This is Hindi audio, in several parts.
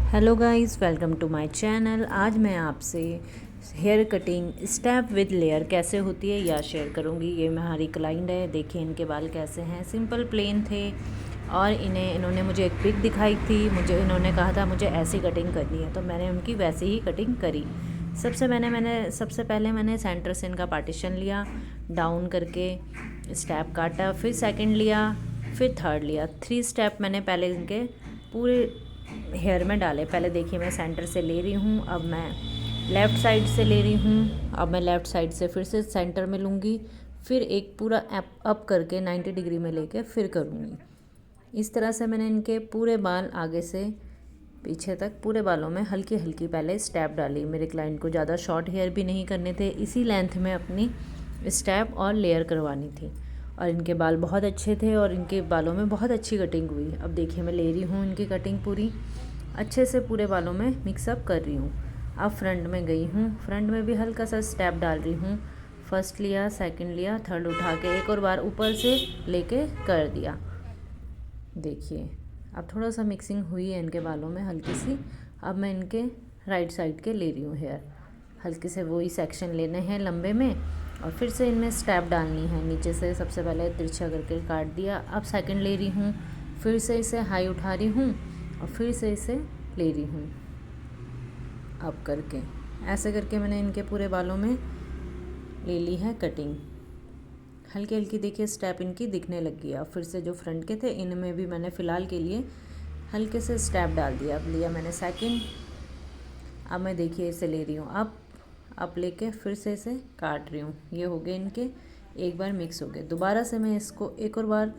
Hello guys, welcome to my channel. आज मैं आपसे hair cutting step with layer कैसे होती है या शेयर करूंगी। ये हमारी क्लाइंट है, देखिए इनके बाल कैसे हैं, सिंपल प्लेन थे और इन्होंने मुझे एक पिक दिखाई थी। इन्होंने कहा था मुझे ऐसी कटिंग करनी है, तो मैंने उनकी वैसे ही कटिंग करी। सबसे पहले मैंने सेंटर से इनका पार्टीशन लिया, डाउन करके स्टेप काटा, फिर सेकंड लिया, फिर थर्ड लिया। 3 स्टेप मैंने पहले इनके पूरे हेयर में डाले। पहले देखिए मैं सेंटर से ले रही हूँ, अब मैं लेफ़्ट साइड से ले रही हूँ, अब मैं लेफ़्ट साइड से फिर से सेंटर में लूँगी, फिर एक पूरा अप करके 90 डिग्री में लेके फिर करूँगी। इस तरह से मैंने इनके पूरे बाल आगे से पीछे तक पूरे बालों में हल्की हल्की पहले स्टेप डाली। मेरे क्लाइंट को ज़्यादा शॉर्ट हेयर भी नहीं करने थे, इसी लेंथ में अपनी स्टेप और लेयर करवानी थी। और इनके बाल बहुत अच्छे थे और इनके बालों में बहुत अच्छी कटिंग हुई। अब देखिए मैं ले रही हूँ इनकी कटिंग पूरी अच्छे से पूरे बालों में मिक्सअप कर रही हूँ। अब फ्रंट में गई हूँ, फ्रंट में भी हल्का सा स्टेप डाल रही हूँ। फर्स्ट लिया, सेकंड लिया, थर्ड उठा के एक और बार ऊपर से लेके कर दिया। देखिए अब थोड़ा सा मिक्सिंग हुई है इनके बालों में हल्की सी। अब मैं इनके राइट साइड के ले रही हूँ हेयर, हल्के से वही सेक्शन लेने हैं लंबे में और फिर से इनमें स्टेप डालनी है। नीचे से सबसे पहले तिरछा करके काट दिया, अब सेकंड ले रही हूँ, फिर से इसे हाई उठा रही हूँ और फिर से इसे ले रही हूँ अप करके। ऐसे करके मैंने इनके पूरे बालों में ले ली है कटिंग। हल्की हल्की देखिए स्टेप इनकी दिखने लगी है। अब फिर से जो फ्रंट के थे इनमें भी मैंने फ़िलहाल के लिए हल्के से स्टेप डाल दिया। अब लिया मैंने सेकंड, अब मैं देखिए इसे ले रही हूँ अब लेके फिर से इसे काट रही हूँ। ये हो गए इनके, एक बार मिक्स हो गए। दोबारा से मैं इसको एक और बार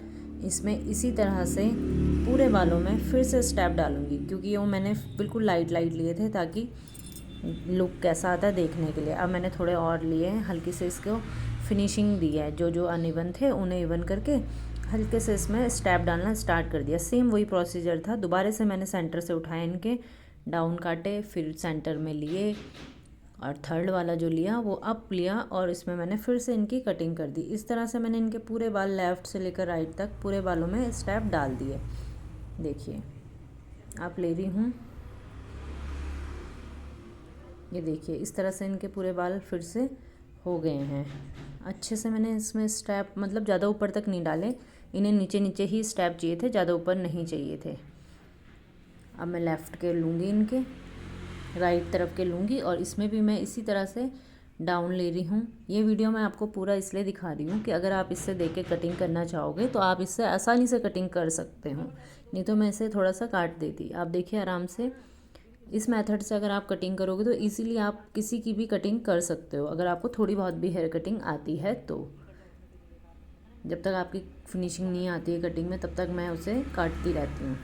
इसमें इसी तरह से पूरे बालों में फिर से स्टेप डालूँगी, क्योंकि वो मैंने बिल्कुल लाइट लाइट लिए थे ताकि लुक कैसा आता है देखने के लिए। अब मैंने थोड़े और लिए हैं, हल्की से इसको फिनिशिंग दी है। जो अनइवन थे उन्हें इवन करके हल्के से इसमें स्टेप डालना स्टार्ट कर दिया। सेम वही प्रोसीजर था। दोबारा से मैंने सेंटर से उठाए इनके, डाउन काटे, फिर सेंटर में लिए और थर्ड वाला जो लिया वो अप लिया और इसमें मैंने फिर से इनकी कटिंग कर दी। इस तरह से मैंने इनके पूरे बाल लेफ़्ट से लेकर राइट तक पूरे बालों में स्टेप डाल दिए। देखिए आप ले रही हूँ, ये देखिए इस तरह से इनके पूरे बाल फिर से हो गए हैं। अच्छे से मैंने इसमें स्टेप मतलब ज़्यादा ऊपर तक नहीं डाले, इन्हें नीचे नीचे ही स्टेप चाहिए थे, ज़्यादा ऊपर नहीं चाहिए थे। अब मैं लेफ़्ट के लूँगी, इनके राइट तरफ के लूँगी और इसमें भी मैं इसी तरह से डाउन ले रही हूँ। ये वीडियो मैं आपको पूरा इसलिए दिखा रही हूँ कि अगर आप इससे देख के कटिंग करना चाहोगे तो आप इससे आसानी से कटिंग कर सकते हो, नहीं तो मैं इसे थोड़ा सा काट देती। आप देखिए आराम से इस मेथड से अगर आप कटिंग करोगे तो इजीली आप किसी की भी कटिंग कर सकते हो, अगर आपको थोड़ी बहुत भी हेयर कटिंग आती है तो। जब तक आपकी फिनिशिंग नहीं आती है कटिंग में तब तक मैं उसे काटती रहती हूँ।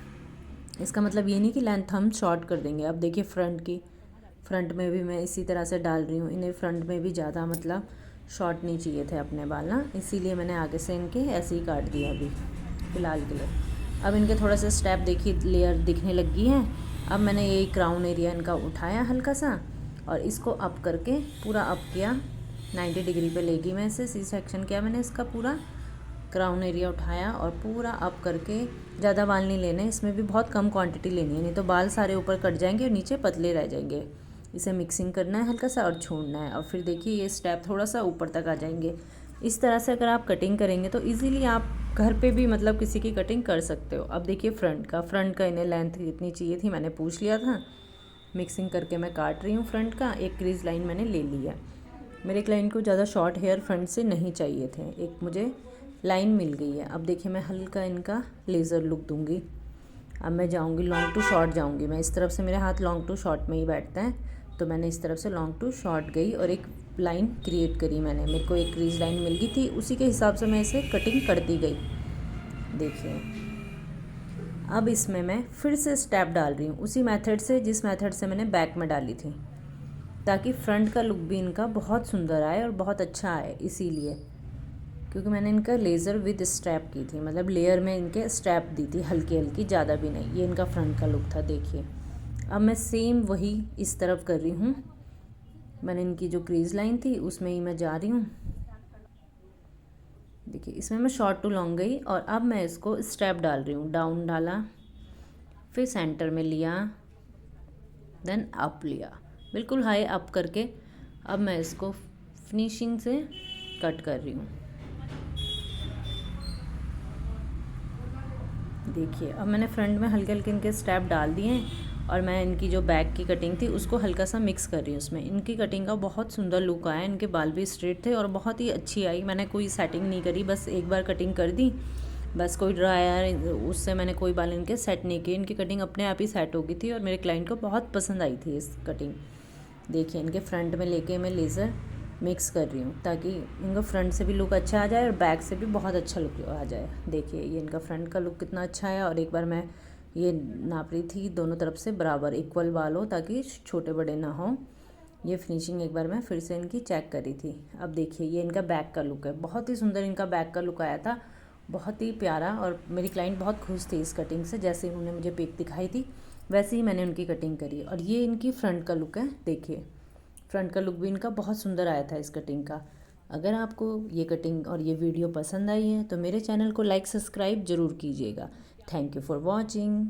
इसका मतलब ये नहीं कि लेंथ हम शॉर्ट कर देंगे। अब देखिए फ्रंट में भी मैं इसी तरह से डाल रही हूँ। इन्हें फ्रंट में भी ज़्यादा मतलब शॉर्ट नहीं चाहिए थे अपने बाल ना, इसीलिए मैंने आगे से इनके ऐसे ही काट दिया अभी फ़िलहाल के लिए। अब इनके थोड़ा सा स्टेप देखिए लेयर दिखने लगी है। अब मैंने यही क्राउन एरिया इनका उठाया हल्का सा और इसको अप करके पूरा अप किया, 90 डिग्री पे लेगी मैं इसे। सी सेक्शन किया मैंने इसका पूरा, क्राउन एरिया उठाया और पूरा अप करके। ज़्यादा बाल नहीं लेने, इसमें भी बहुत कम क्वांटिटी लेनी है, नहीं तो बाल सारे ऊपर कट जाएंगे और नीचे पतले रह जाएंगे। इसे मिक्सिंग करना है हल्का सा और छोड़ना है। और फिर देखिए ये स्टेप थोड़ा सा ऊपर तक आ जाएंगे। इस तरह से अगर आप कटिंग करेंगे तो इजीली आप घर पे भी मतलब किसी की कटिंग कर सकते हो। अब देखिए फ्रंट का इन्हें लेंथ कितनी चाहिए थी मैंने पूछ लिया था। मिक्सिंग करके मैं काट रही हूँ फ्रंट का, एक क्रीज लाइन मैंने ले ली है। मेरे क्लाइंट को ज़्यादा शॉर्ट हेयर फ्रंट से नहीं चाहिए थे, एक मुझे लाइन मिल गई है। अब देखिए मैं हल्का इनका लेज़र लुक दूंगी। अब मैं जाऊंगी लॉन्ग टू शॉर्ट जाऊंगी मैं, इस तरफ से मेरे हाथ लॉन्ग टू शॉर्ट में ही बैठता है, तो मैंने इस तरफ से लॉन्ग टू शॉर्ट गई और एक लाइन क्रिएट करी मैंने। मेरे को एक क्रीज लाइन मिल गई थी, उसी के हिसाब से मैं इसे कटिंग करती गई। देखिए अब इसमें मैं फिर से स्टेप डाल रही हूँ उसी मेथड से जिस मेथड से मैंने बैक में डाली थी, ताकि फ्रंट का लुक भी इनका बहुत सुंदर आए और बहुत अच्छा आए। इसीलिए क्योंकि मैंने इनका लेज़र विद स्ट्रैप की थी, मतलब लेयर में इनके स्ट्रैप दी थी हल्की हल्की, ज़्यादा भी नहीं। ये इनका फ्रंट का लुक था। देखिए अब मैं सेम वही इस तरफ कर रही हूँ। मैंने इनकी जो क्रीज लाइन थी उसमें ही मैं जा रही हूँ। देखिए इसमें मैं शॉर्ट टू लॉन्ग गई और अब मैं इसको स्ट्रैप डाल रही हूँ। डाउन डाला, फिर सेंटर में लिया, देन अप लिया, बिल्कुल हाई अप करके। अब मैं इसको फिनिशिंग से कट कर रही हूँ। देखिए अब मैंने फ्रंट में हल्के हल्के इनके स्टेप डाल दिए हैं और मैं इनकी जो बैक की कटिंग थी उसको हल्का सा मिक्स कर रही हूँ उसमें। इनकी कटिंग का बहुत सुंदर लुक आया, इनके बाल भी स्ट्रेट थे और बहुत ही अच्छी आई। मैंने कोई सेटिंग नहीं करी, बस एक बार कटिंग कर दी, बस कोई ड्रायर उससे मैंने कोई बाल इनके सेट नहीं किए। इनकी कटिंग अपने आप ही सेट हो गई थी और मेरे क्लाइंट को बहुत पसंद आई थी इस कटिंग। देखिए इनके फ्रंट में लेके मैं लेज़र मिक्स कर रही हूँ ताकि इनका फ्रंट से भी लुक अच्छा आ जाए और बैक से भी बहुत अच्छा लुक आ जाए। देखिए ये इनका फ्रंट का लुक कितना अच्छा है। और एक बार मैं ये नाप रही थी दोनों तरफ से बराबर इक्वल बाल हो ताकि छोटे बड़े ना हो। ये फिनिशिंग एक बार मैं फिर से इनकी चेक करी थी। अब देखिए ये इनका बैक का लुक है, बहुत ही सुंदर इनका बैक का लुक आया था, बहुत ही प्यारा। और मेरी क्लाइंट बहुत खुश थी इस कटिंग से, जैसे उन्होंने मुझे पिक दिखाई थी वैसे ही मैंने उनकी कटिंग करी। और ये इनकी फ्रंट का लुक है, देखिए फ्रंट का लुक भी इनका बहुत सुंदर आया था इस कटिंग का। अगर आपको ये कटिंग और ये वीडियो पसंद आई है तो मेरे चैनल को लाइक सब्सक्राइब ज़रूर कीजिएगा। Thank you for watching.